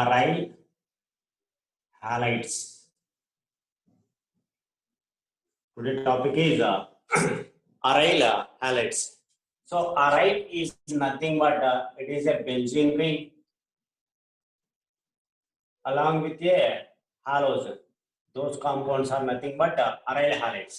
aryl halides. Today's topic is aryl halides. So aryl is nothing but it is a benzene ring along with a halogen. Those compounds are nothing but aryl halides.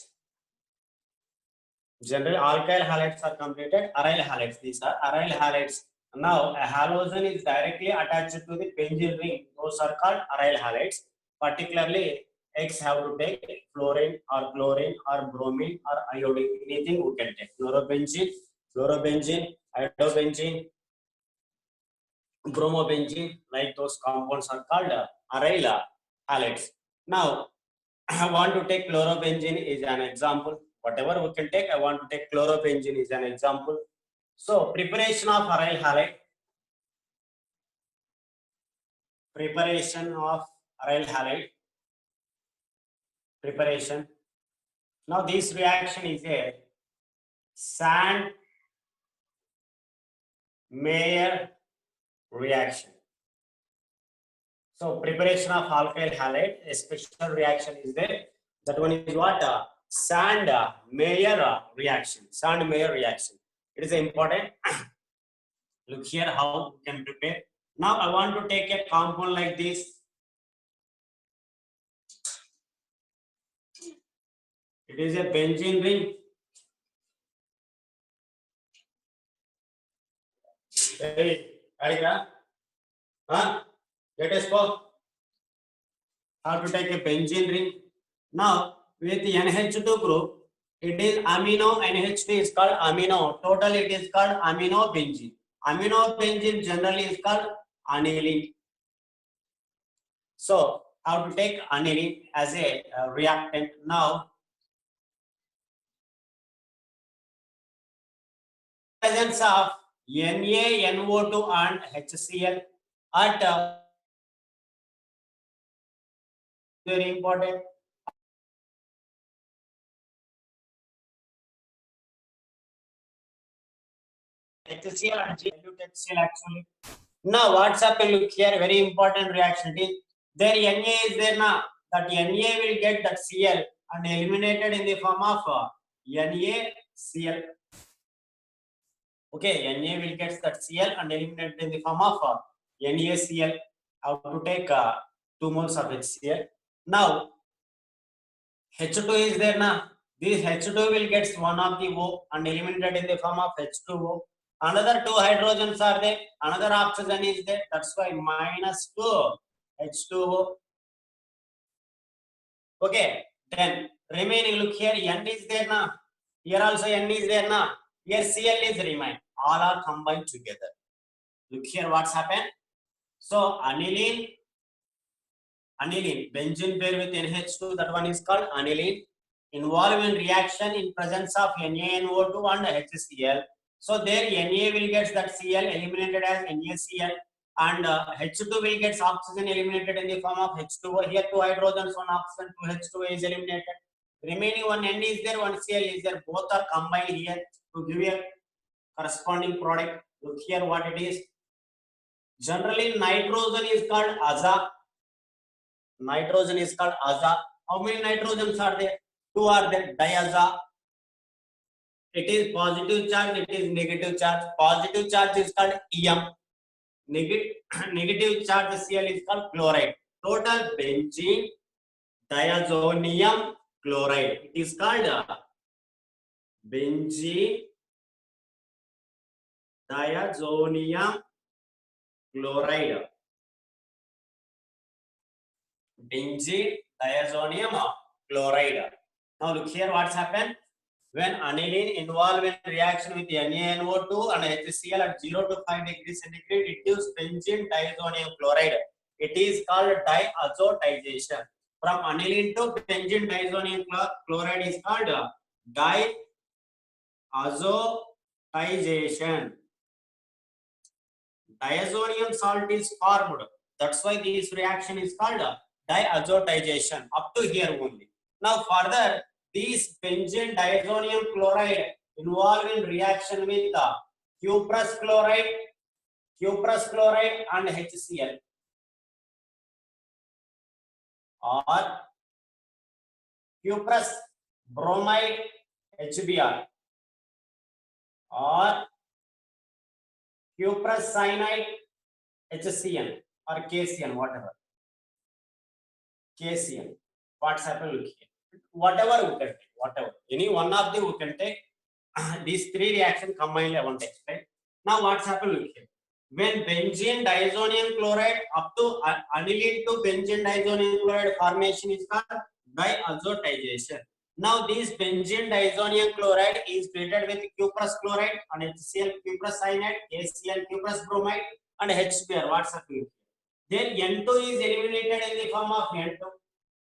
Generally, alkyl halides are completed. Aryl halides. These are aryl halides. Now, a halogen is directly attached to the benzene ring. Those are called aryl halides. Particularly, X have to take fluorine or chlorine or bromine or iodine. Anything we can take. Chlorobenzene, fluorobenzene, iodobenzene, bromobenzene. Like those compounds are called aryl halides. Now, I want to take chlorobenzene is an example. Whatever we can take, I want to take chlorobenzene is an example. So, preparation of aryl halide. Preparation of aryl halide. Preparation. Now, this reaction is a Sand-Meyer reaction. So, preparation of alkyl halide, a special reaction is there. That one is what? Sand-Meyer reaction. Sand-Meyer reaction. It is important. Look here how we can prepare. Now I want to take a compound like this. It is a benzene ring. Hey, Arika. Huh? Let us go. How to take a benzene ring. Now with the NH2 group, it is amino. NH2 is called amino. Total it is called amino benzene. Amino benzene generally is called aniline. So how to take aniline as a reactant now. Presence of NaNO2 and HCl at very important. HCl and dilute HCl actually. Now what's happened? Look here, very important reaction. It is there Na is there now. That Na will get that Cl and eliminated in the form of NaCl. Okay, Na will get that Cl and eliminated in the form of NaCl. How to take 2 moles of HCl. Now H2 is there now. This H2 will get one of the O and eliminated in the form of H2O. Another 2 hydrogens are there. Another oxygen is there. That's why -2 H2O. Okay. Then remaining, look here, N is there now. Here also N is there now. Here Cl is remain. All are combined together. Look here what's happened. So aniline, benzene pair with NH2, that one is called aniline. Involved in reaction in presence of NaNO2 and HCl. So there Na will get that Cl eliminated as NaCl and H2 will get oxygen eliminated in the form of H2O. Here 2 hydrogens, 1 oxygen, 2 H2O is eliminated. Remaining one N is there, one Cl is there. Both are combined here to give a corresponding product. Look here what it is. Generally nitrogen is called aza. Nitrogen is called aza. How many nitrogens are there? 2 are there. Diaza. It is positive charge, it is negative charge. Positive charge is called Em. Negative charge Cl is called chloride. Total benzene diazonium chloride. It is called benzene diazonium chloride. Benzene diazonium chloride. Now look here what's happened. When aniline involved in reaction with NaNO2 and HCl at 0 to 5 degrees centigrade, it gives benzene diazonium chloride. It is called diazotization. From aniline to benzene diazonium chloride is called diazotization. Diazonium salt is formed. That's why this reaction is called diazotization. Up to here only. Now further, this benzene diazonium chloride involved in reaction with cuprous chloride and HCl. or cuprous bromide HBr or cuprous cyanide HCN or KCN, whatever. KCN. What's happened? Look here. Whatever we can take, whatever. Any one of the we can take. These three reactions combined, I want to explain. Now, what's happened? Look here. When benzene diazonium chloride up to aniline to benzene diazonium chloride formation is called diazotization. Now, this benzene diazonium chloride is treated with cuprous chloride and HCl cuprous cyanide, KCl cuprous bromide, and HBr. What's happening? Then N2 is eliminated in the form of N2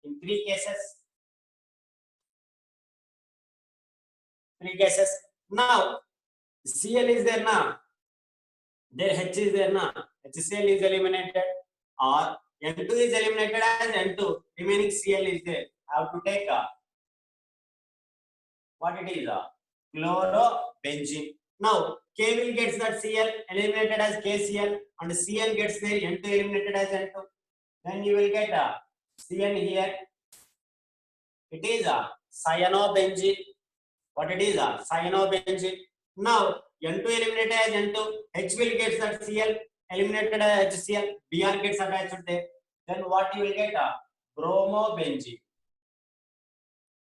in three cases. Now, Cl is there now. There H is there now. HCl is eliminated, or N2 is eliminated as N2. Remaining Cl is there. I have to take what it is, chlorobenzene. Now K will gets that Cl eliminated as KCl, and Cn gets there N2 eliminated as N2. Then you will get Cn here. It is cyanobenzene. What it is? Cyanobenzene. Now N2 eliminated as N2. H will get that Cl eliminated as HCl. Br gets attached there. Then what you will get? Bromobenzene.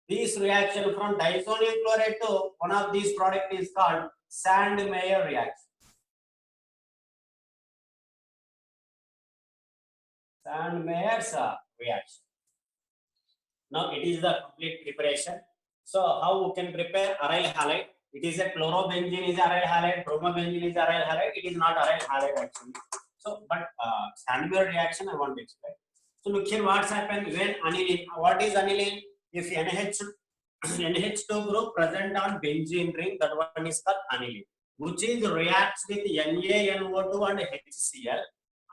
This reaction from diazonium chloride to one of these products is called Sandmeyer reaction. Sandmeyer's reaction. Now it is the complete preparation. So how we can prepare aryl halide? It is a chlorobenzene is aryl halide, bromobenzene is aryl halide. It is not aryl halide actually. So, but Sandmeyer reaction I want to explain. So look here, what's happened when aniline. What is aniline? If NH2 group present on benzene ring, that one is called aniline, which is reacts with NaNO2 and HCl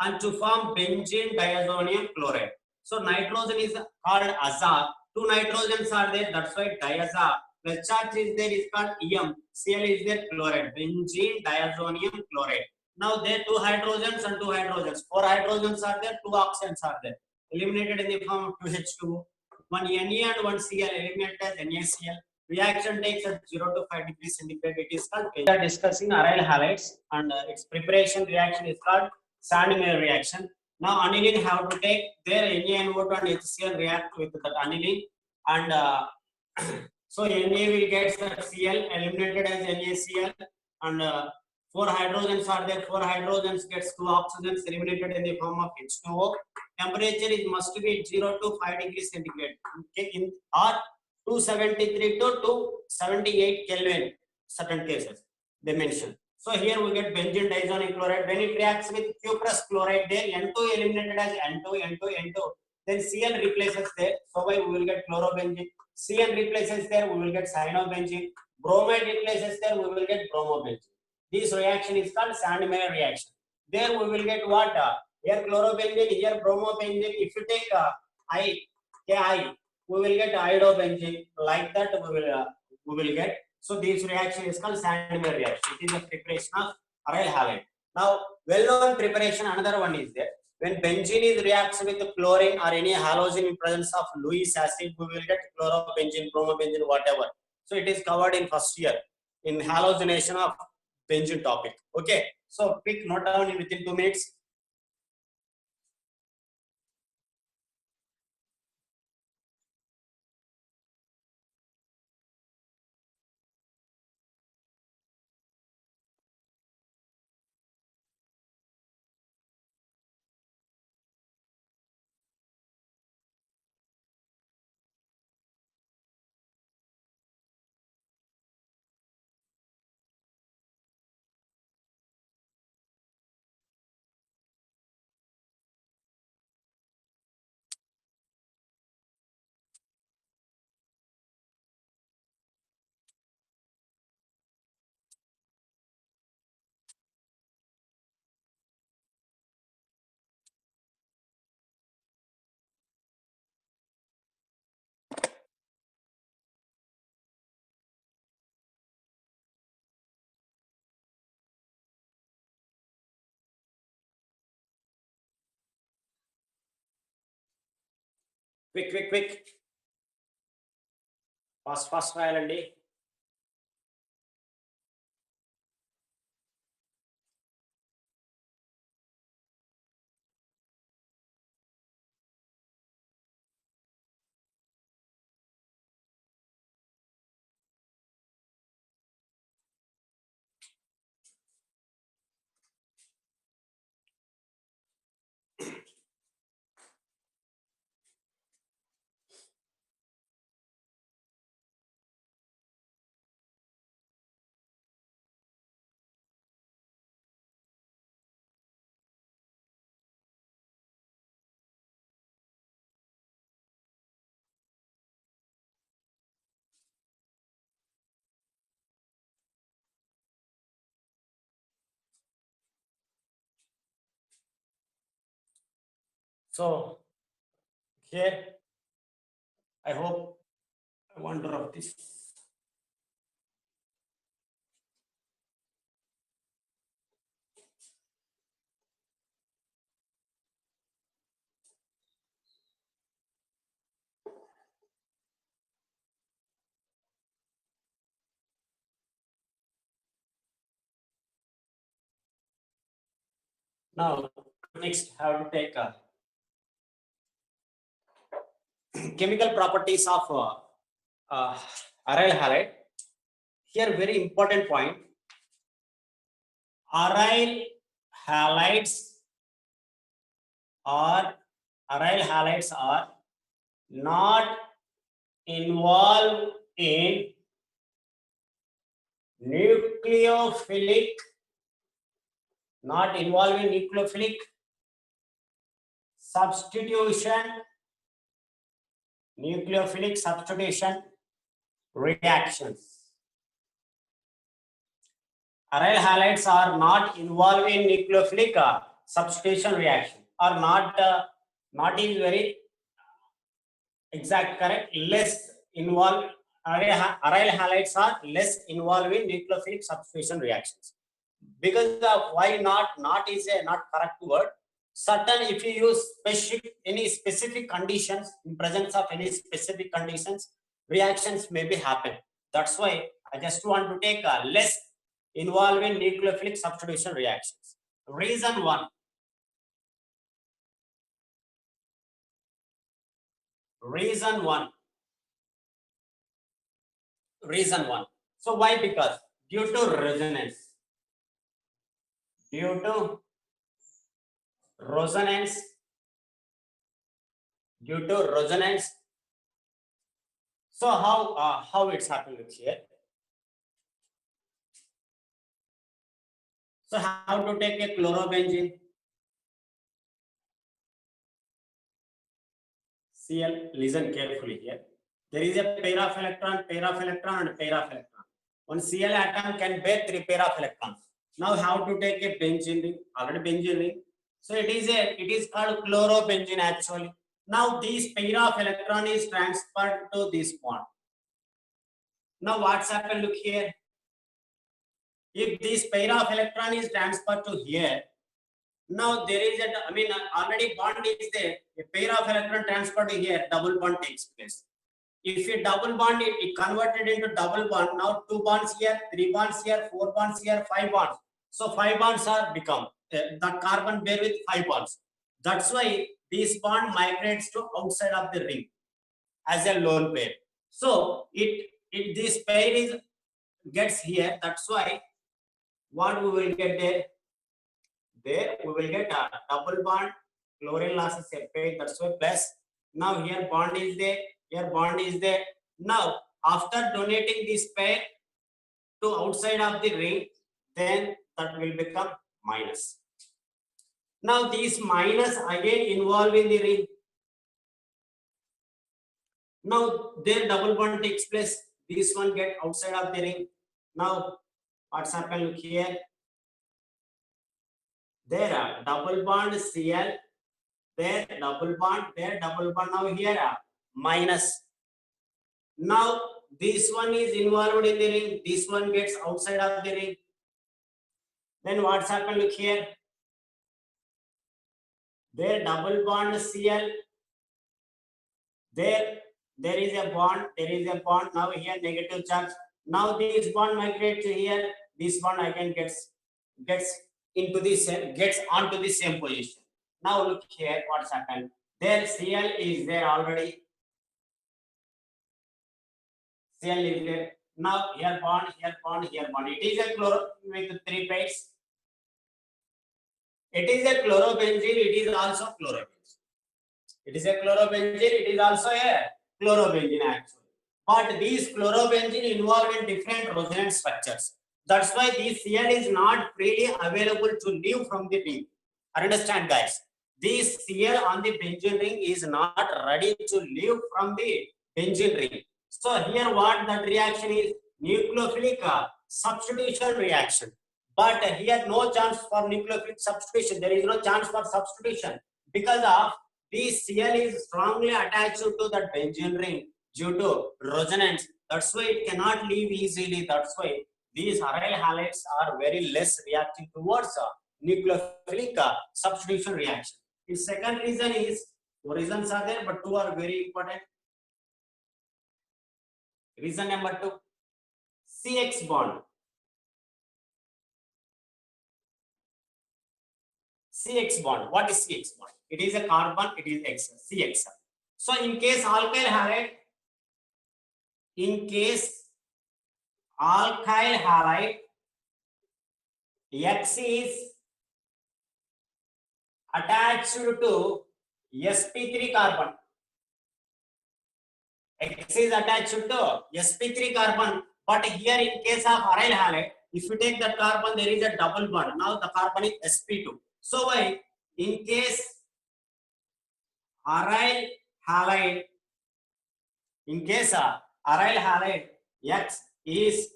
and to form benzene diazonium chloride. So nitrogen is called azar. Two nitrogens are there, that's why diazar. Plus charge is there is called Em. Cl is there chloride, benzene diazonium chloride. Now there two hydrogens and two hydrogens. Four hydrogens are there, two oxygens are there. Eliminated in the form of 2H2O. One Na and one Cl eliminated as NaCl. Reaction takes at 0 to 5 degrees centigrade. It is called. We are discussing aryl halides and its preparation reaction is called Sandmeyer reaction. Now aniline have to take their NaNO2 and HCl react with that aniline, and so Na will get the Cl eliminated as NaCl, and four hydrogens are there. Four hydrogens gets two oxygens eliminated in the form of H2O. Temperature is must be 0 to 5 degrees centigrade. Okay, in or 273 to 278 Kelvin. Certain cases they mention. So here we get benzene diazonium chloride. When it reacts with cuprous chloride, there N2 eliminated as N2. Then Cl replaces there. So we will get chlorobenzene. Cn replaces there. We will get cyanobenzene. Bromide replaces there. We will get bromobenzene. This reaction is called Sandmeyer reaction. There we will get what? Here chlorobenzene, here bromobenzene. If you take Ki, we will get iodobenzene. Like that we will get. So this reaction is called Sandmeyer reaction. It is a preparation of aryl halide. Now, well-known preparation, another one is there. When benzene is reacts with chlorine or any halogen in presence of Lewis acid, we will get chlorobenzene, bromobenzene, whatever. So it is covered in first year in halogenation of benzene topic. Okay. So quick note down within 2 minutes. Quick. Fast రాయాలండి. So here I hope I wonder of this. Now next have to take chemical properties of aryl halide. Here very important point. Aryl halides are not involved in nucleophilic substitution reactions. Aryl halides are not involved in nucleophilic substitution reaction, or not is very exact correct, less involved. Aryl halides are less involved in nucleophilic substitution reactions. Because of why not is a not correct word. Certain, if you use any specific conditions, in presence of any specific conditions, reactions may be happen. That's why I just want to take a less involved in nucleophilic substitution reactions. Reason one. So why? Because due to resonance. So how it's happening here? So how to take a chlorobenzene? Cl, listen carefully here. There is a pair of electron, and pair of electron. One Cl atom can bear 3 pair of electrons. Now how to take a benzene ring? Already benzene ring. So it is called chlorobenzene actually. Now this pair of electron is transferred to this bond. Now what's happened? Look here. If this pair of electron is transferred to here, now there is already bond is there. A pair of electron transferred to here, double bond takes place. If a double bond, it converted into double bond. Now 2 bonds here, 3 bonds here, 4 bonds here, 5 bonds. So 5 bonds are become that carbon bear with 5 bonds. That's why this bond migrates to outside of the ring as a lone pair. So this pair is gets here. That's why what we will get there? There we will get a double bond, chlorine losses a pair. That's why plus. Now here bond is there. Here bond is there. Now after donating this pair to outside of the ring, then that will become minus. Now these minus again involved in the ring. Now their double bond takes place. This one get outside of the ring. Now what's happened? Look here. There are double bond Cl. There double bond. There double bond. Now here minus. Now this one is involved in the ring. This one gets outside of the ring. Then what's happened? Look here. There double bond Cl. there is a bond, now here negative charge. Now this bond migrates to here, this bond again gets into the same, gets onto the same position. Now look here what's happened. There Cl is there already. Cl is there. Now here bond, here bond, here bond. It is a chloro with 3 pairs. It is a chlorobenzene, it is also chlorobenzene. It is a chlorobenzene, it is also a chlorobenzene actually. But these chlorobenzene involve in different resonance structures. That's why this Cl is not freely available to leave from the ring. Understand, guys? This Cl on the benzene ring is not ready to leave from the benzene ring. So here what that reaction is? Nucleophilic substitution reaction. But here no chance for nucleophilic substitution. There is no chance for substitution because of this Cl is strongly attached to that benzene ring due to resonance. That's why it cannot leave easily. That's why these aryl halides are very less reacting towards nucleophilic substitution reaction. The second reason is, two reasons are there, but two are very important. Reason number 2, CX bond. CX bond. What is CX bond? It is a carbon, it is X, CX. So in case alkyl halide, X is attached to sp3 carbon. X is attached to sp3 carbon. But here in case of aryl halide, if you take that carbon, there is a double bond. Now the carbon is sp2. So why? In case aryl halide, X is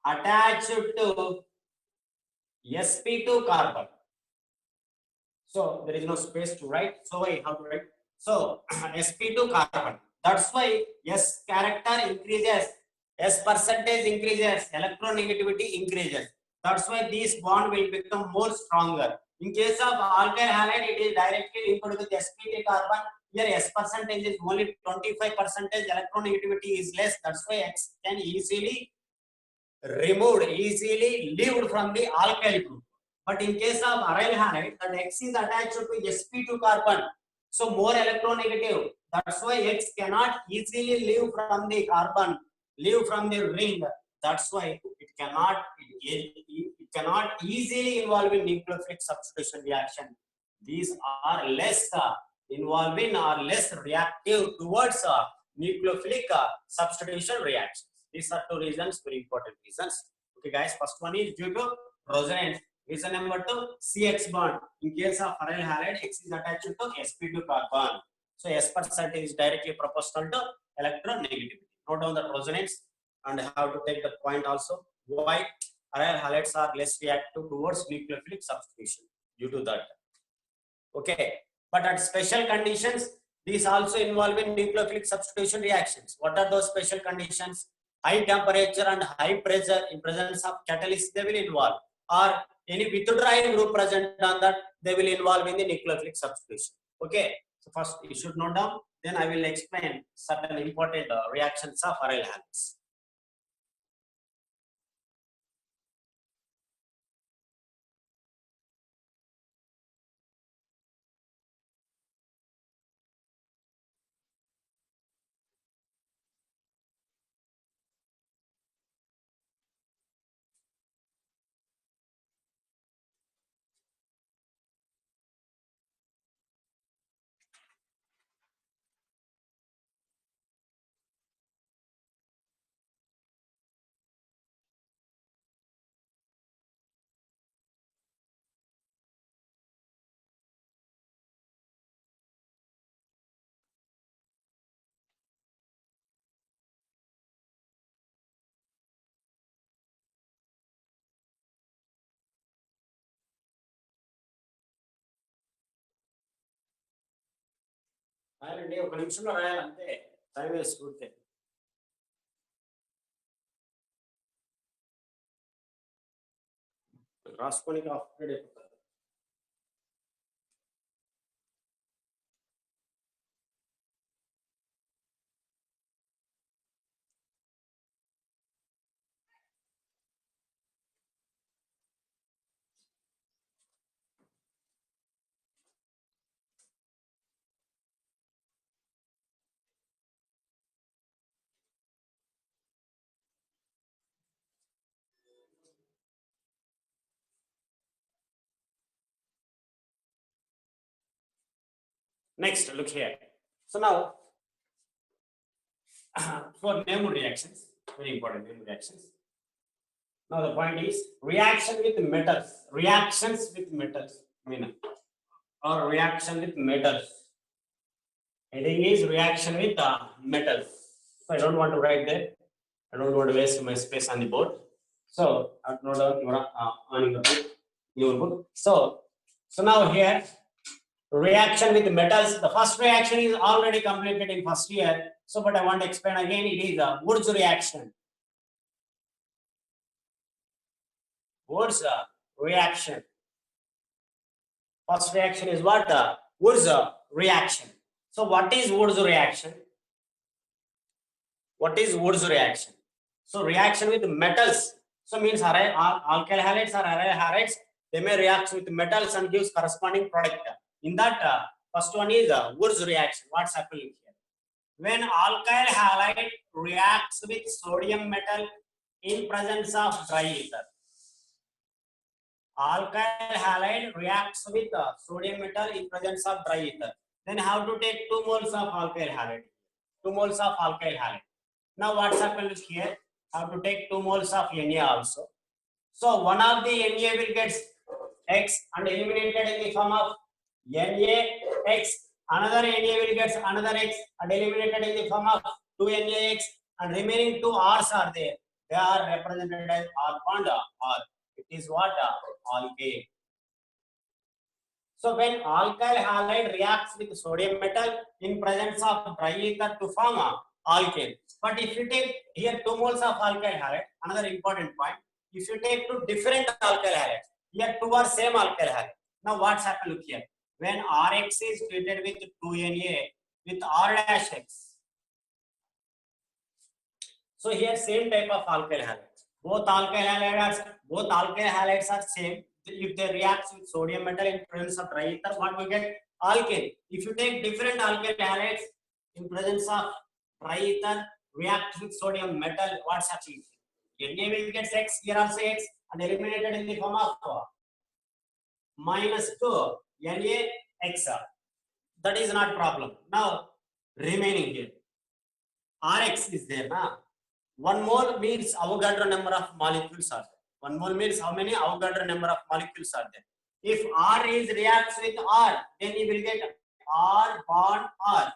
attached to sp2 carbon. So there is no space to write. So why? How to write? So sp2 carbon. That's why S character increases, S percentage increases, electronegativity increases. That's why this bond will become more stronger. In case of alkyl halide, it is directly linked with sp3 carbon. Here S percentage is only 25%, electronegativity is less. That's why X can easily leaved from the alkyl group. But in case of aryl halide, that X is attached to sp2 carbon, so more electronegative. That's why X cannot easily leave from the carbon, leave from the ring. That's why it cannot easily involve in nucleophilic substitution reaction. These are less involving or less reactive towards nucleophilic substitution reactions. These are two reasons, very important reasons. Okay, guys. First one is due to resonance. Reason number 2, CX bond. In case of aryl halide, X is attached to sp2 carbon. So S percentage is directly proportional to electronegativity. Note down the resonance and how to take the point also. Why aryl halides are less reactive towards nucleophilic substitution due to that. Okay, but at special conditions, these also involve in nucleophilic substitution reactions. What are those special conditions? High temperature and high pressure in presence of catalyst, they will involve, or any withdrawing group present on that, they will involve in the nucleophilic substitution. Okay, so first you should note down, then I will explain certain important reactions of aryl halides. రాయాలండి, ఒక నిమిషంలో రాయాలి అంతే, time waste ఊరికే. రాసుకొని update అయిపోతుంది. Next, look here. So now, for named reactions, very important named reactions. Now the point is reaction with metals, reactions with metals, or reaction with metals. Heading is reaction with metals. So I don't want to write there. I don't want to waste my space on the board. So I'll note down your book. So now here reaction with metals. The first reaction is already completed in first year. So but I want to explain again. It is a Wurtz reaction. Wurtz reaction. First reaction is what? Wurtz reaction. So what is Wurtz reaction? What is Wurtz reaction? So reaction with metals. So means alkyl halides or aryl halides, they may react with metals and gives corresponding product. In that first one is Wurtz reaction. What's happening here? When alkyl halide reacts with sodium metal in presence of dry ether. Alkyl halide reacts with sodium metal in presence of dry ether. Then how to take 2 moles of alkyl halide? 2 moles of alkyl halide. Now what's happened here? Have to take 2 moles of Na also. So one of the Na will get X and eliminated in the form of NaX. Another Na will get another X and eliminated in the form of 2NaX, and remaining 2 R's are there. They are represented as R bond R. It is what? Alkane. So when alkyl halide reacts with sodium metal in presence of dry ether to form alkane. But if you take here 2 moles of alkyl halide, another important point, if you take 2 different alkyl halides, here 2 are same alkyl halide. Now what's happened? Look here. When Rx is treated with 2Na with R dash X. So here same type of alkyl halides. Both alkyl halides are same. If they react with sodium metal in presence of dry ether, what we get? Alkane. If you take different alkyl halides in presence of dry ether, react with sodium metal, what's happening? Na will get X, here also X, and eliminated in the form of minus 2 NaX. That is not problem. Now remaining here, Rx is there now. 1 mole means Avogadro number of molecules are there. 1 mole means how many Avogadro number of molecules are there. If R is reacts with R, then you will get R bond R.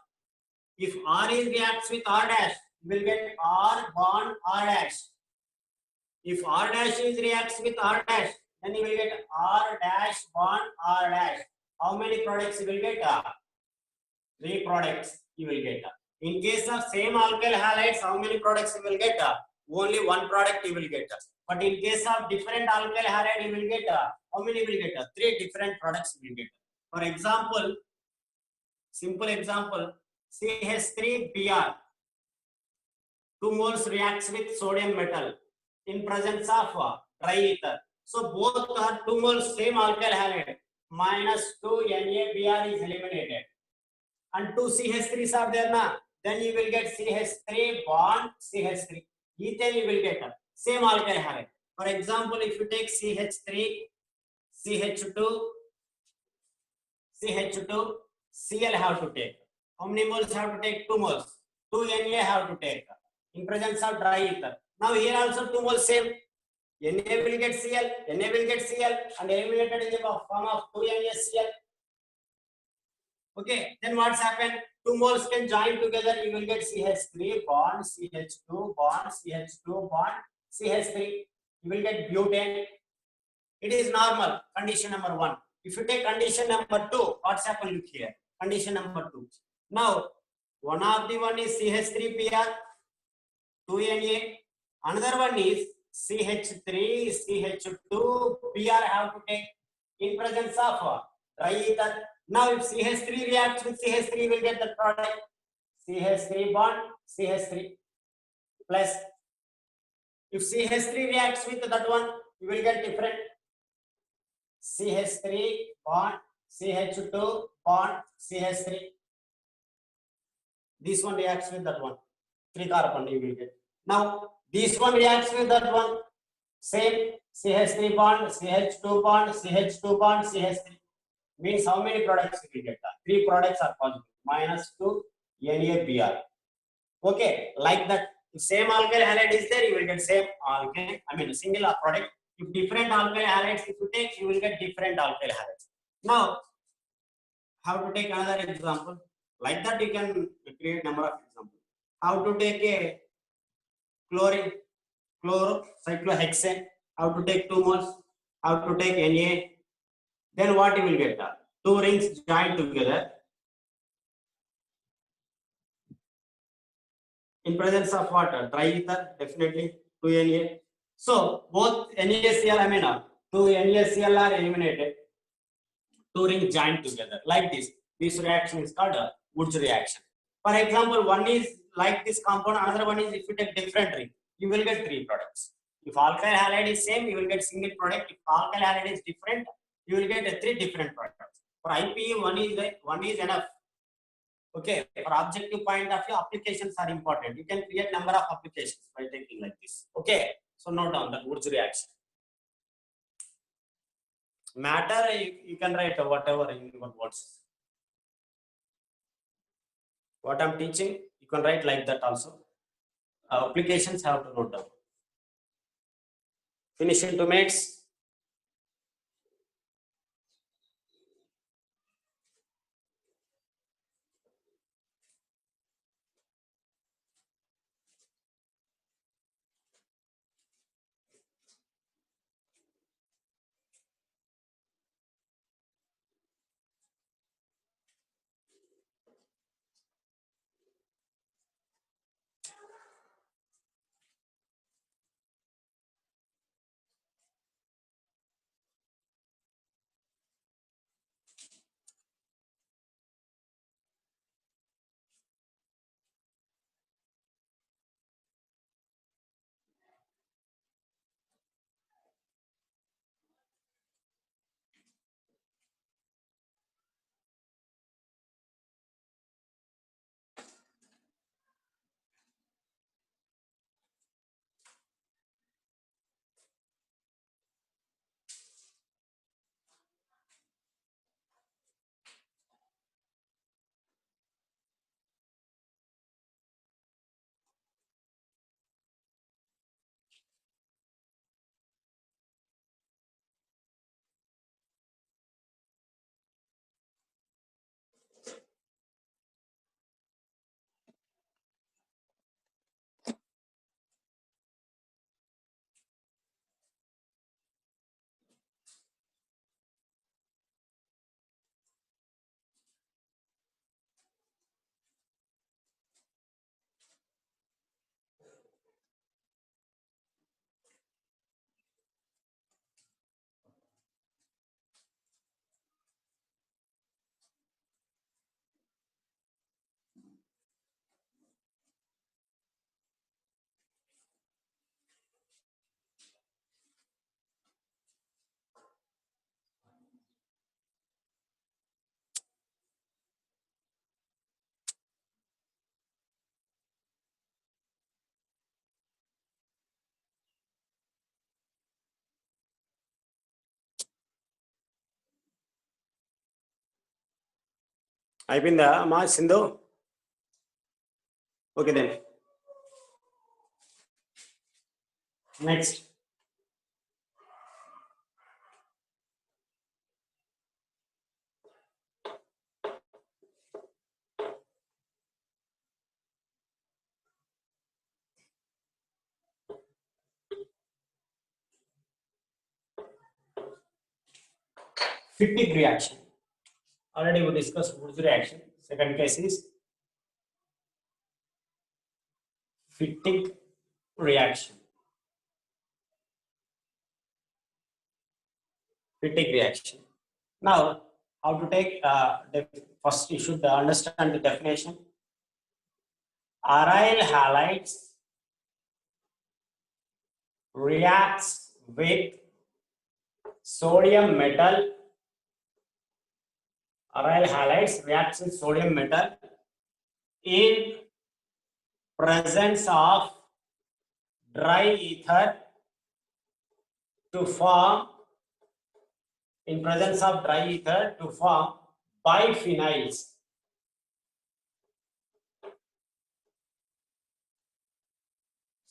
If R is reacts with R dash, you will get R bond R dash. If R dash is reacts with R dash, then you will get R dash bond R dash. How many products you will get? 3 products you will get. In case of same alkyl halides, how many products you will get? Only 1 product you will get. But in case of different alkyl halide, you will get how many you will get? 3 different products you will get. For example, simple example, CH3Br. 2 moles reacts with sodium metal in presence of dry ether. So both are 2 moles same alkyl halide. Minus 2 NaBr is eliminated. And 2 CH3s are there now. Then you will get CH3 bond CH3. Ethane you will get same alkyl halide. For example, if you take CH3, CH2, CH2, Cl have to take. How many moles have to take? 2 moles. 2 Na have to take in presence of dry ether. Now here also 2 moles same. Na will get Cl, Na will get Cl, and eliminated in the form of 2 NaCl. Okay, then what's happened? 2 moles can join together, you will get CH3 bond CH2 bond CH2 bond CH3. You will get butane. It is normal. Condition number 1. If you take condition number 2, what's happened? Look here. Condition number 2. Now, one of the one is CH3Br, 2Na. Another one is CH3, CH2, Br have to take in presence of dry ether. Now, if CH3 reacts with CH3, you will get the product CH3 bond CH3 plus. If CH3 reacts with that one, you will get different CH3 bond CH2 bond CH3. This one reacts with that one, 3 carbon you will get. Now, this one reacts with that one, same CH3 bond CH2 bond CH2 bond CH3. means how many products we will get? 3 products are positive, -2 NaBr. Okay, like that. If same alkyl halide is there, you will get same alkyl. I mean, single product. If different alkyl halides, if you take, you will get different alkyl halides. Now, how to take another example? Like that, you can create number of examples. How to take a chlorine, chlorocyclohexane? How to take 2 moles? How to take Na? Then what you will get? 2 rings joined together in presence of what? Triether, definitely 2 Na. So both NaCl, I mean 2 NaCl are eliminated, 2 rings joined together like this. This reaction is called a Woods reaction. For example, one is like this compound, another one is if you take different ring, you will get 3 products. If alkyl halide is same, you will get single product. If alkyl halide is different, you will get 3 different products. For IPE, one is enough. Okay, for objective point of view, applications are important. You can create number of applications by taking like this. Okay, so note down the Woods reaction. Matter, you can write whatever in your words. What I'm teaching, you can write like that also. Applications have to note down. Finish into mates. అయిపోయిందా మా Sindhu? Okay then. Next. Fittig reaction. Already we discussed Woods reaction. Second case is Fittig reaction. Fittig reaction. Now, how to take? First, you should understand the definition. Aryl halides reacts with sodium metal. Aryl halides reacts with sodium metal in presence of dry ether to form in presence of dry ether to form biphenyls.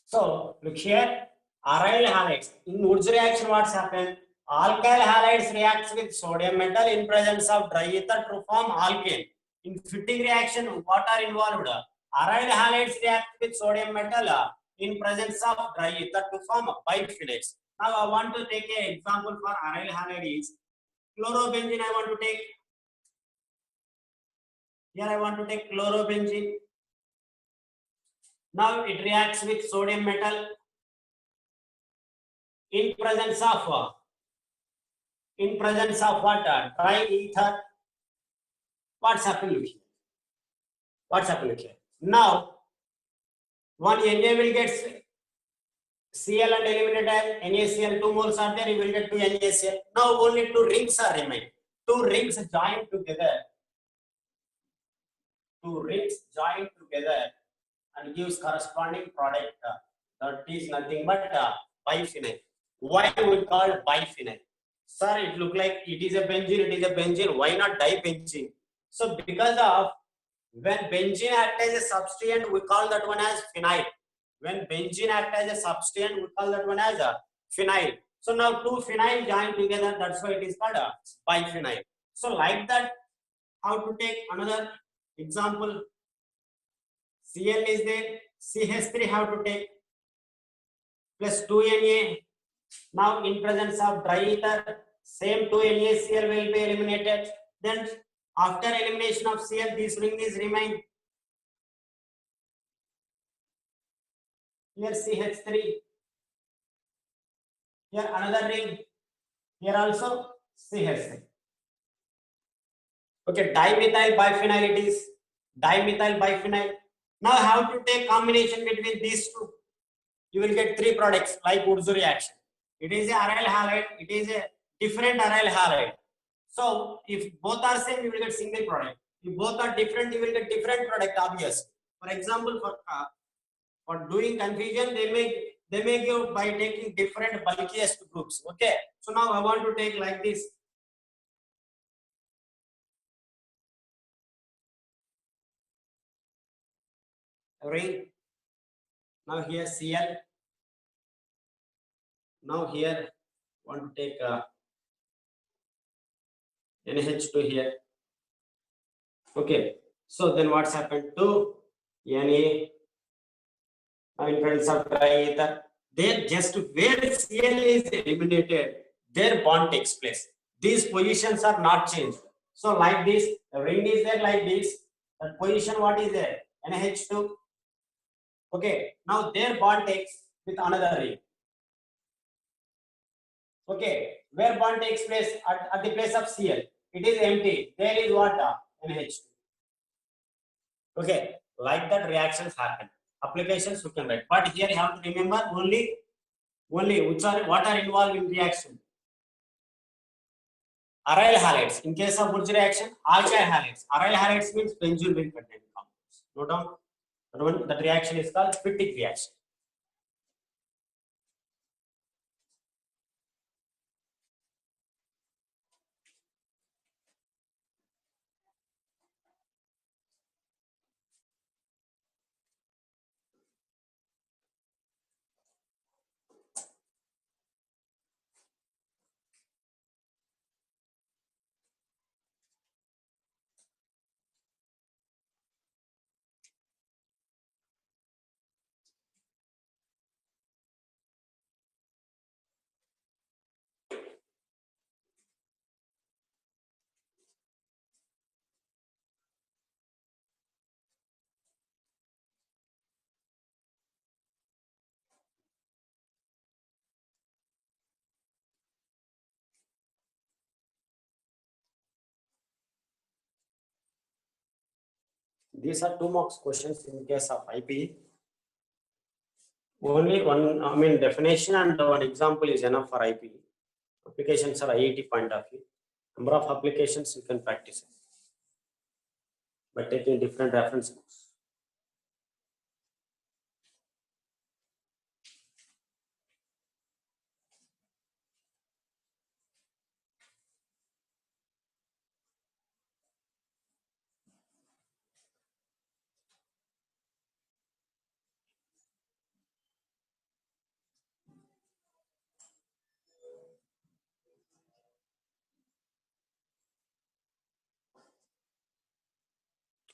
So look here, aryl halides. In Wurtz reaction, what's happened? Alkyl halides reacts with sodium metal in presence of dry ether to form alkane. In fitting reaction, what are involved? Aryl halides react with sodium metal in presence of dry ether to form biphenyls. Now I want to take an example for aryl halide is chlorobenzene. I want to take here. I want to take chlorobenzene. Now it reacts with sodium metal in presence of what? Dry ether. What's happening here? What's happening here? Now, one Na will get Cl and eliminated as NaCl. 2 moles are there. You will get 2 NaCl. Now only 2 rings are remain. 2 rings joined together. 2 rings joined together and gives corresponding product. That is nothing but biphenyl. Why we call biphenyl? Sir, it look like it is a benzene. Why not dibenzene? So because of when benzene acts as a substituent, we call that one as phenyl. When benzene acts as a substituent, we call that one as a phenyl. So now 2 phenyl joined together, that's why it is called a biphenyl. So like that, how to take another example? Cl is there, CH3 how to take plus 2 Na. Now in presence of dry ether, same 2 NaCl will be eliminated. Then after elimination of Cl, this ring is remain. Here CH3. Here another ring. Here also CH3. Okay, dimethyl biphenyl it is. Dimethyl biphenyl. Now how to take combination between these two? You will get 3 products like Wurtz reaction. It is a aryl halide. It is a different aryl halide. So if both are same, you will get single product. If both are different, you will get different product. Obvious. For example, for doing confusion, they may give by taking different bulkiest groups. Okay. So now I want to take like this. Ring. Now here Cl. Now here want to take NH2 here. Okay. So then what's happened to Na? Now in presence of dry ether, there just where Cl is eliminated, their bond takes place. These positions are not changed. So like this, the ring is there like this. The position what is there? NH2. Okay. Now their bond takes with another ring. Okay. Where bond takes place at the place of Cl, it is empty. There is what? NH2. Okay. Like that reactions happen. Applications you can write. But here you have to remember only what are involved in reaction. Aryl halides. In case of Wurtz reaction, alkyl halides. Aryl halides means benzene ring contained compounds. Note down. That reaction is called Fittig reaction. These are 2 marks questions in case of IP. Only one, definition and one example is enough for IP. Applications are IIT point of view. Number of applications you can practice by taking different reference books.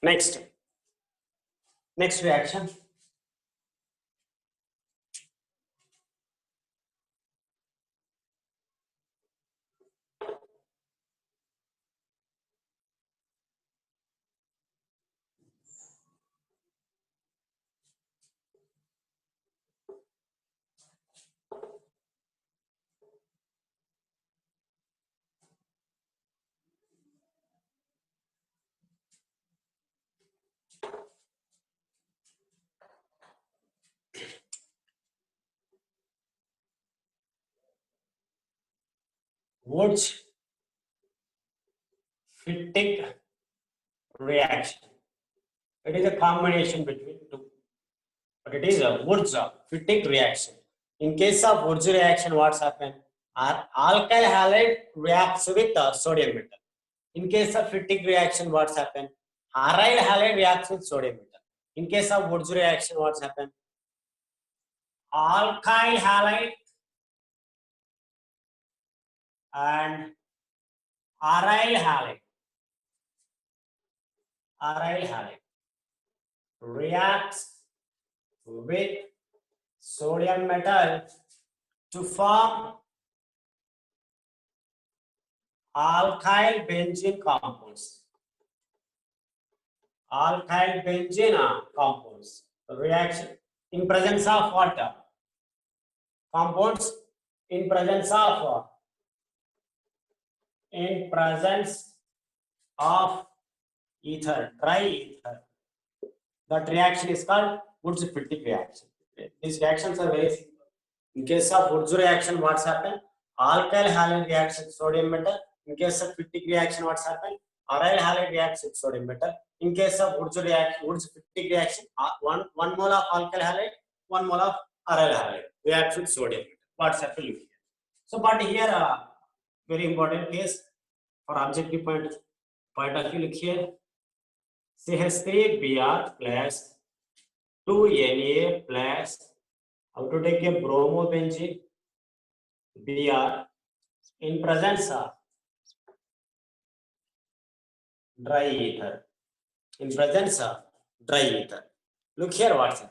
Next reaction. Wurtz-Fittig reaction. It is a combination between two, but it is a Wurtz-Fittig reaction. In case of Wurtz reaction, what's happened? Our alkyl halide reacts with sodium metal. In case of Fittig reaction, what's happened? Aryl halide reacts with sodium metal. In case of Wurtz reaction, what's happened? Alkyl halide and aryl halide reacts with sodium metal to form alkyl benzene compounds. Alkyl benzene compounds. Reaction in presence of water. Compounds in presence of ether, dry ether. That reaction is called Wurtz-Fittig reaction. These reactions are very simple. In case of Wurtz reaction, what's happened? Alkyl halide reacts with sodium metal. In case of Fittig reaction, what's happened? Aryl halide reacts with sodium metal. In case of Wurtz-Fittig reaction, one mole of alkyl halide, 1 mole of aryl halide reacts with sodium metal. What's happened here? So, but here, very important case for objective point of view, look here. CH3Br plus 2Na plus, how to take a bromobenzene Br in presence of dry ether. Look here, what's it?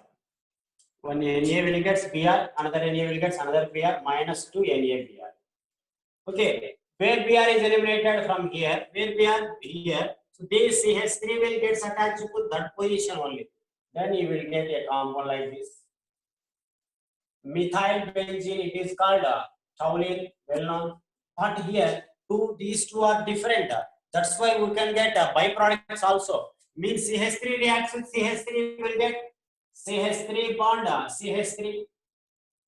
One Na will get Br, another Na will get another Br, minus 2 Na Br. Okay, where Br is eliminated from here, where Br here, so this CH3 will get attached to that position only. Then you will get a compound like this. Methyl benzene, it is called toluene, well known. But here, these two are different. That's why we can get byproducts also. Means CH3 reacts with CH3, will get CH3 bond, CH3.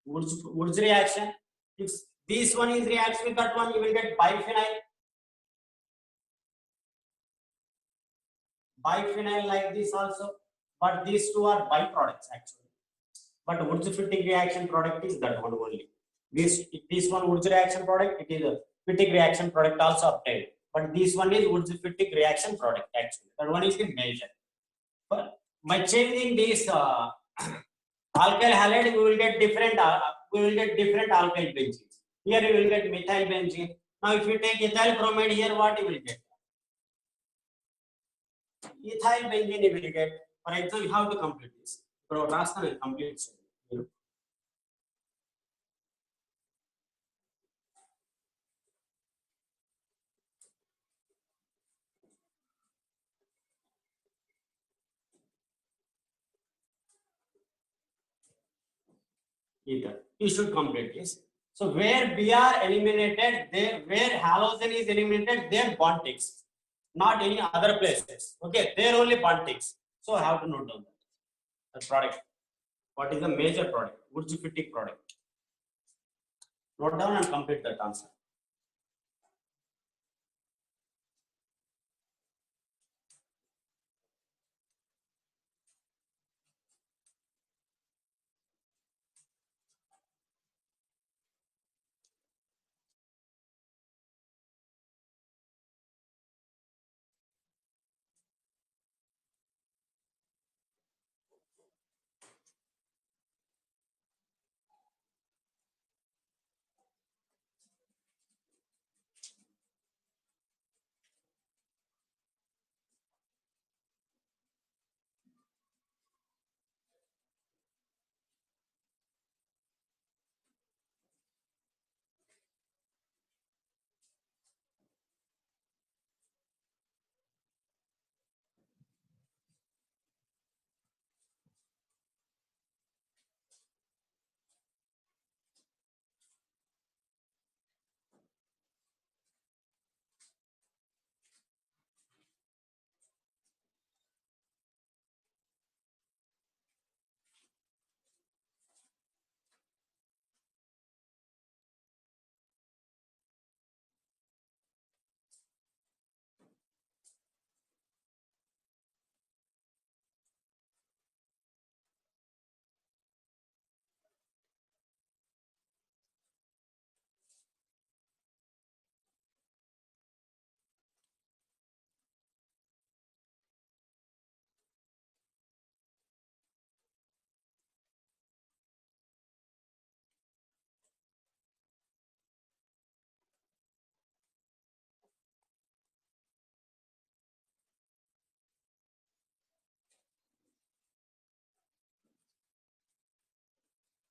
Wurtz reaction. If this one is reacts with that one, you will get biphenyl. Biphenyl like this also. But these two are byproducts actually. But Wurtz-Fittig reaction product is that one only. This one Wurtz reaction product, it is a Fittig reaction product also obtained. But this one is Wurtz-Fittig reaction product actually. That one is the major. But by changing this alkyl halide, we will get different alkyl benzenes. Here you will get methyl benzene. Now if you take ethyl bromide here, what you will get? Ethyl benzene you will get. For example, you have to complete this. So Rasta will complete it. Ether. You should complete this. So where Br eliminated, there where halogen is eliminated, there bond takes, not any other places. Okay, there only bond takes. So I have to note down that. The product. What is the major product? Wurtz-Fittig product. Note down and complete that answer.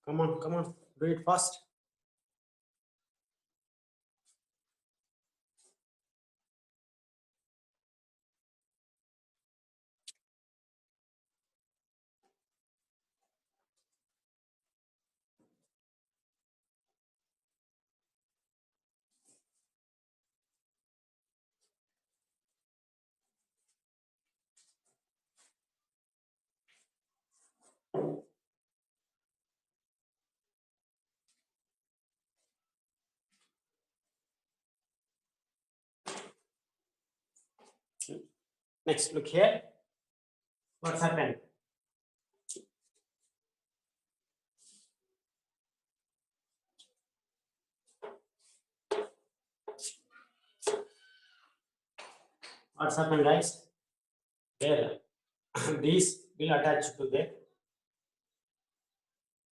Come on, come on, do it fast. Next, look here. What's happened? What's happened, guys? There, these will attach to there.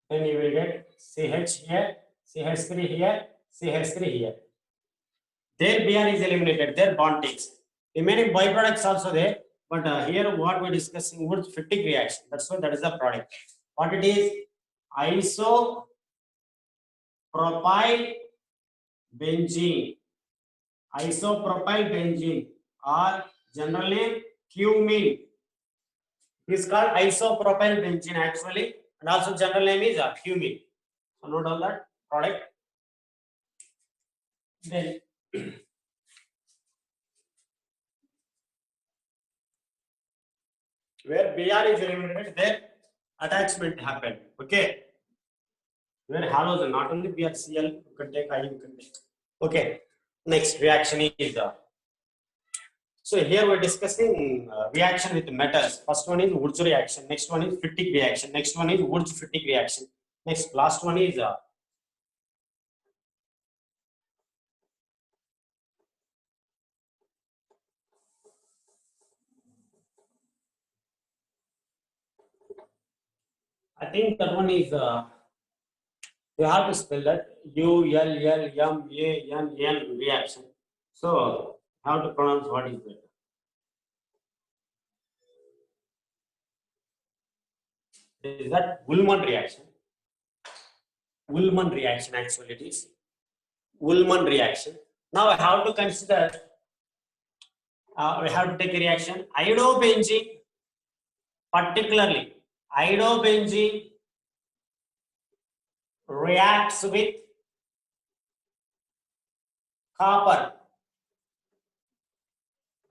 Then you will get CH here, CH3 here, CH3 here. Their Br is eliminated, their bond takes. Remaining byproducts also there, but here what we're discussing was Wurtz-Fittig reaction. That's why that is the product. What it is? Isopropyl benzene. Isopropyl benzene or general name cumene. It is called isopropyl benzene actually, and also general name is cumene. So note down that product. Then where Br is eliminated, there attachment happened. Okay. Where halogen, not only BrCl, you can take I, you can take. Okay. Next reaction is so here we're discussing reaction with metals. First one is Wurtz reaction. Next one is Fittig reaction. Next one is Wurtz-Fittig reaction. Next, last one is I think that one is you have to spell that ULLMANN reaction. So how to pronounce what is that? Is that Ullmann reaction? Ullmann reaction actually it is. Ullmann reaction. Now I have to consider, we have to take a reaction. Iodobenzene, particularly iodobenzene reacts with copper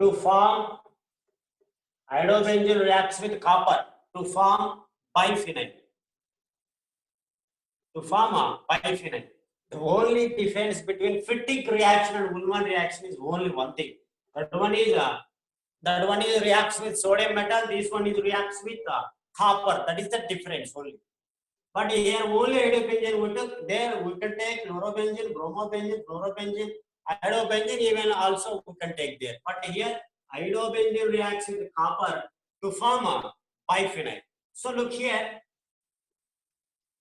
to form, iodobenzene reacts with copper to form biphenyl. To form a biphenyl. The only difference between Fittig reaction and Ullmann reaction is only one thing. That one is reacts with sodium metal. This one is reacts with copper. That is the difference only. But here only iodobenzene we took. There we can take chlorobenzene, bromobenzene, fluorobenzene, iodobenzene. Even also we can take there. But here iodobenzene reacts with copper to form a biphenyl. So look here.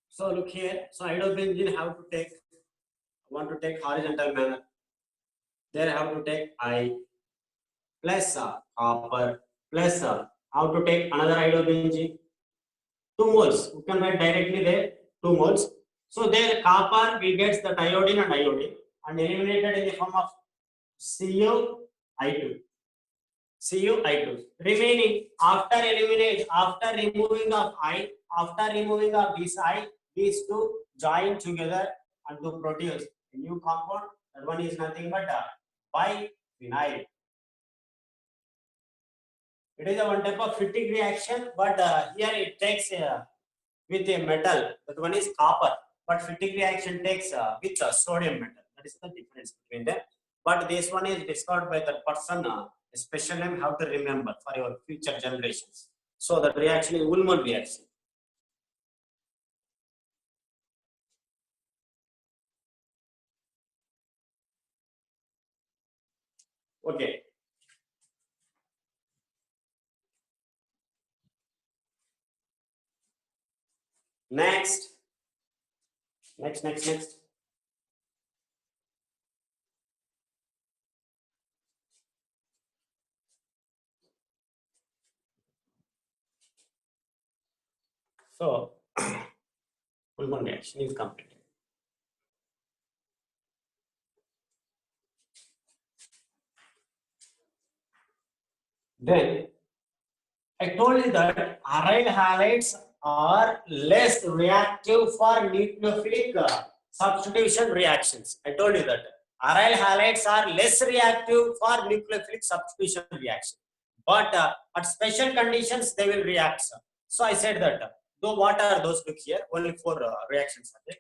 So iodobenzene have to take. Want to take horizontal manner. There I have to take I plus copper plus how to take another iodobenzene 2 moles. You can write directly there 2 moles. So there copper we get the iodine and eliminated in the form of CuI2. CuI2 remaining after removing of I, after removing of this I, these two join together and to produce a new compound. That one is nothing but biphenyl. It is a one type of Fittig reaction, but here it takes with a metal. That one is copper, but Fittig reaction takes with sodium metal. That is the difference between them. But this one is discovered by the person. A special name how to remember for your future generations. So that reaction is Ullmann reaction. Okay. Next. So Ullmann reaction is completed. Then I told you that aryl halides are less reactive for nucleophilic substitution reactions. I told you that aryl halides are less reactive for nucleophilic substitution reaction, but at special conditions they will react. So I said that. So what are those? Look here, only 4 reactions are there.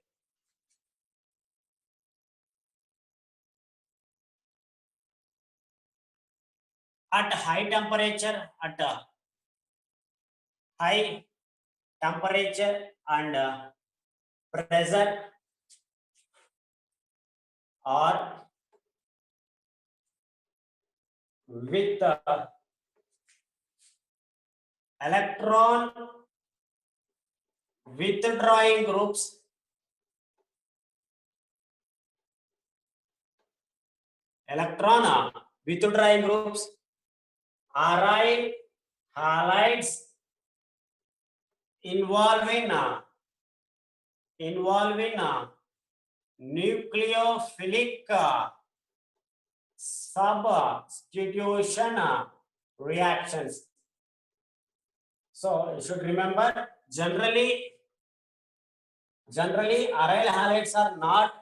At high temperature, high temperature and pressure, or with electron withdrawing groups, aryl halides involving nucleophilic substitution reactions. So you should remember, generally aryl halides are not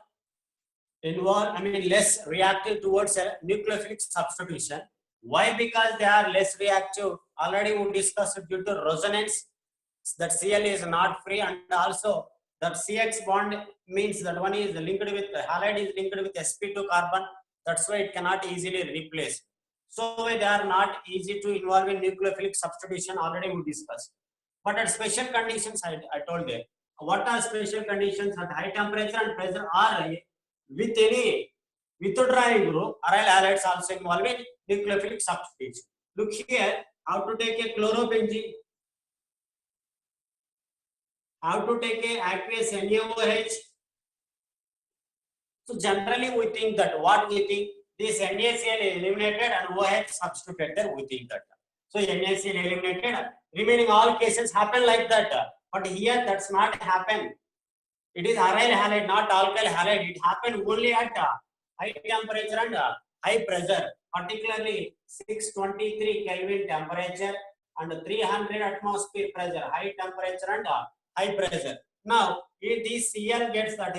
less reactive towards nucleophilic substitution. Why? Because they are less reactive. Already we discussed due to resonance, that Cl is not free, and also that CX bond means that one is linked with halide is linked with sp2 carbon. That's why it cannot easily replace. So they are not easy to involve in nucleophilic substitution. Already we discussed. But at special conditions, I told you. What are special conditions? At high temperature and pressure are with any withdrawing group, aryl halides also involved in nucleophilic substitution. Look here, how to take a chlorobenzene, how to take a aqueous NaOH. So generally we think that what we think, this NaCl is eliminated and OH substituted there, we think that. So NaCl eliminated, remaining all cases happen like that. But here that's not happen. It is aryl halide, not alkyl halide. It happened only at high temperature and high pressure, particularly 623 Kelvin temperature and 300 atmosphere pressure, high temperature and high pressure. Now, if this Cl gets that,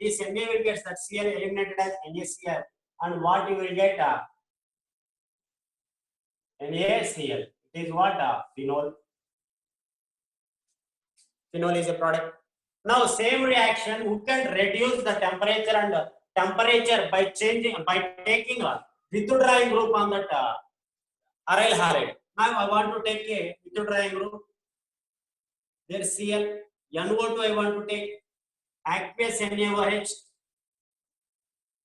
this Na will get that Cl eliminated as NaCl, and what you will get NaCl. It is what phenol. Phenol is a product. Now, same reaction, we can reduce the temperature and temperature by taking a withdrawing group on that aryl halide. Now, I want to take a withdrawing group. There Cl, NO2 I want to take, aqueous NaOH.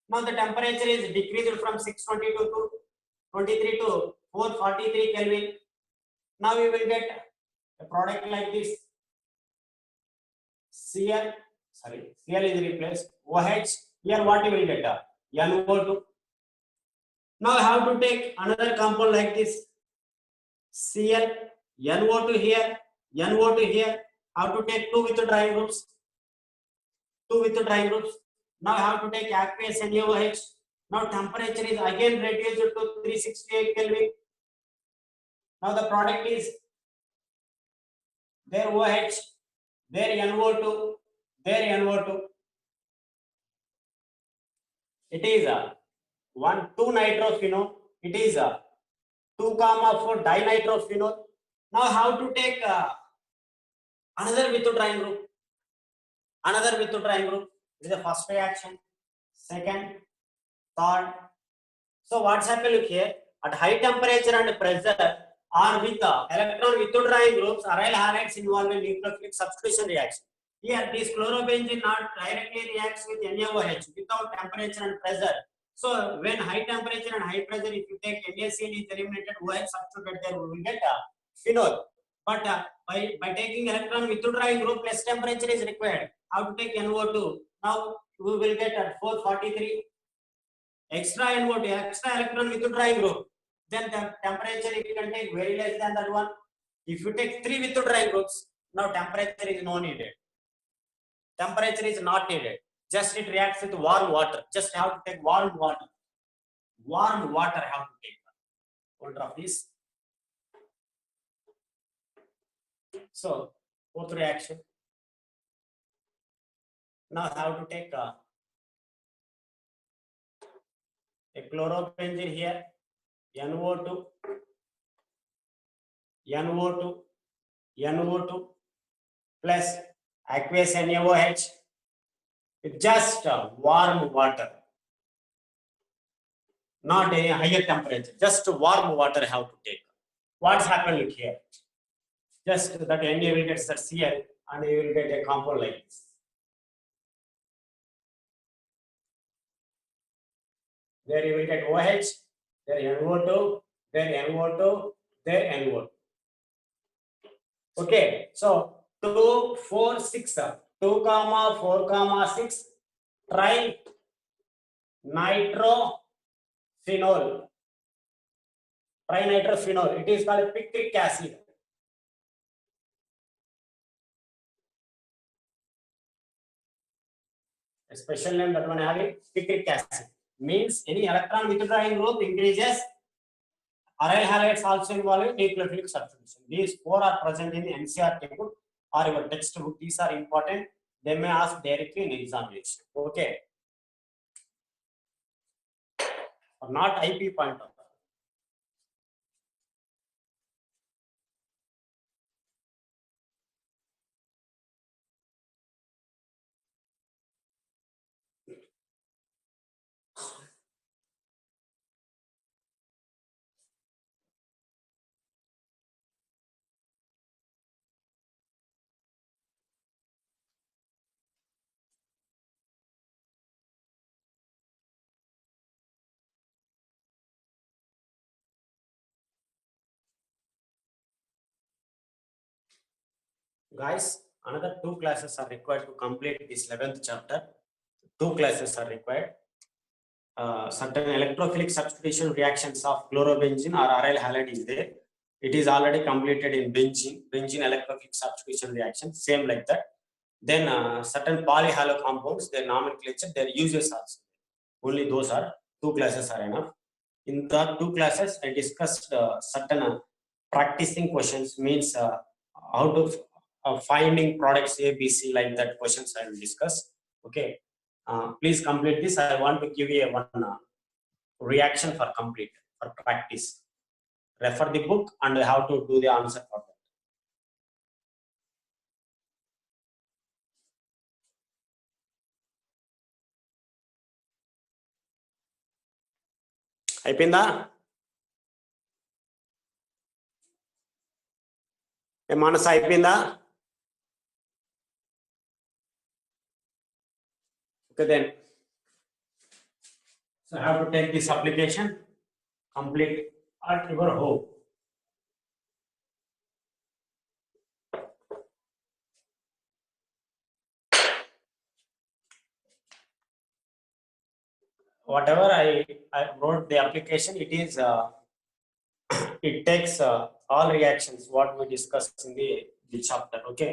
Now the temperature is decreased from 622 to 23 to 443 Kelvin. Now we will get a product like this. Cl is replaced. OH, here what you will get? NO2. Now I have to take another compound like this. Cl, NO2 here, NO2 here. How to take 2 withdrawing groups? 2 withdrawing groups. Now I have to take aqueous NaOH. Now temperature is again reduced to 368 Kelvin. Now the product is there OH, there NO2, there NO2. It is a 1,2-nitrophenol. It is a 2,4 dinitrophenol. Now how to take another withdrawing group? Another withdrawing group. This is the first reaction, second, third. So what's happening here? At high temperature and pressure, or with electron withdrawing groups, aryl halides involved in nucleophilic substitution reaction. Here, this chlorobenzene not directly reacts with NaOH without temperature and pressure. So when high temperature and high pressure, if you take NaCl is eliminated, OH substituted there, we will get phenol. But by taking electron withdrawing group, less temperature is required. How to take NO2? Now we will get at 443 extra NO2, extra electron withdrawing group. Then the temperature you can take very less than that one. If you take 3 withdrawing groups, now temperature is no needed. Temperature is not needed. Just it reacts with warm water. Just have to take warm water. Warm water have to take. Hold of this. So fourth reaction. Now I have to take a chloropentane here, NO2, NO2, NO2 plus aqueous NaOH with just warm water, not any higher temperature, just warm water have to take. What's happened here? Just that Na will get that Cl and you will get a compound like this. There you will get OH, there NO2, there NO2, there NO2. Okay, so 2, 4, 6, 2, 4, 6, try nitrophenol. Trinitrophenol. It is called picric acid. A special name that one having picric acid means any electron withdrawing group increases. Aryl halides also involved in nucleophilic substitution. These four are present in the NCERT book or your textbook. These are important. They may ask directly in examination. Okay. Or not IP point of. Guys, another 2 classes are required to complete this 11th chapter. 2 classes are required. Certain electrophilic substitution reactions of chlorobenzene or aryl halide is there. It is already completed in benzene electrophilic substitution reaction, same like that. Then certain polyhalo compounds, their nomenclature, their uses also. Only those are 2 classes are enough. In the 2 classes, I discussed certain practicing questions, means how to finding products A, B, C, like that questions I will discuss. Okay. Please complete this. I want to give you a one reaction for complete, for practice. Refer the book and how to do the answer for that. అయిపోయిందా మానస అయిపోయిందా okay then so I have to take this application complete at your home. Whatever I wrote the application, it is it takes all reactions what we discussed in the chapter. Okay.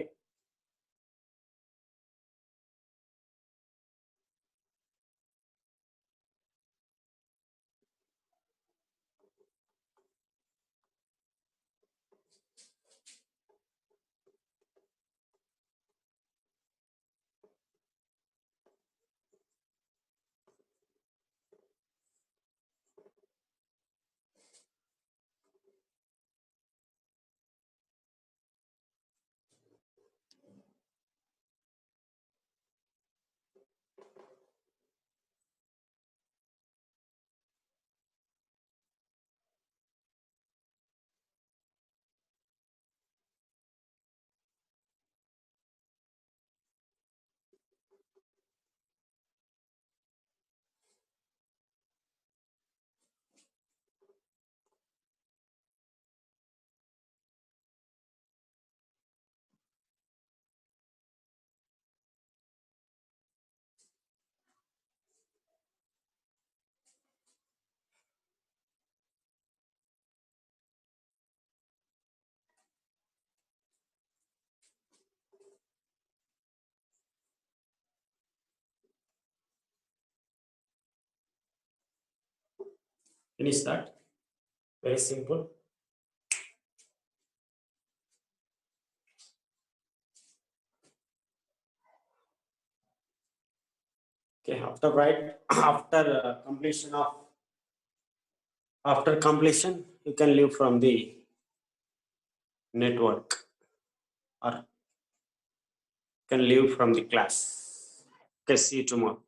Finish that. Very simple. Okay, after completion, you can leave from the network or can leave from the class. Okay, see you tomorrow.